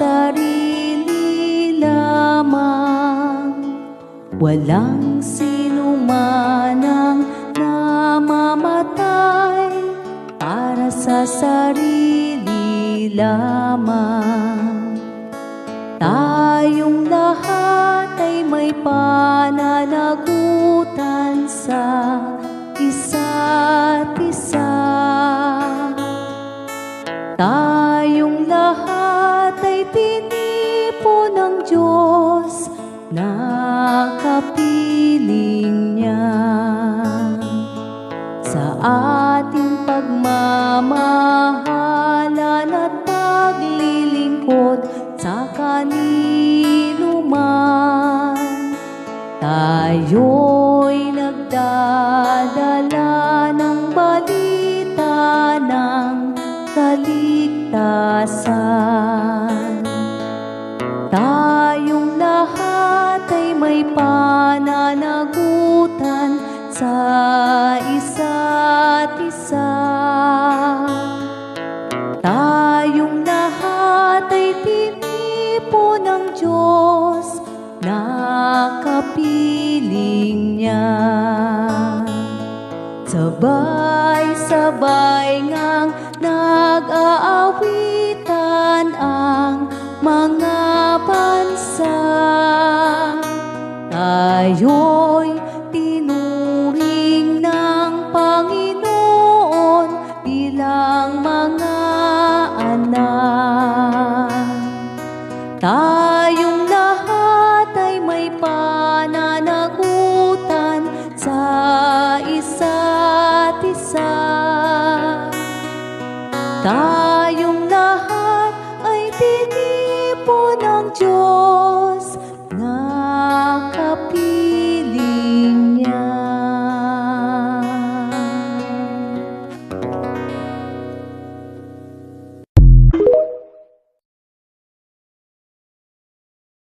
sarili lamang. Walang sinuman ang namamatay para sa sarili lamang. Tayong lahat ay may pananagutan sa isa't isa. Tayong lahat ay tinipo ng Diyos na kapiling niya. Sa ating pagmamahalan at paglilingkod sa kanino man, tayo'y nagdadala ng balita ng kaligtasan. Tayong lahat ay may pananagutan sa isa't isa. Tayong lahat ay tinipo ng Diyos na kapiling niya. Sabay-sabay ngang nag-aawitan ang mga bansa. Tayo'y tinuring ng Panginoon bilang mga anak. Tayong lahat ay may pananagutan sa isa't isa.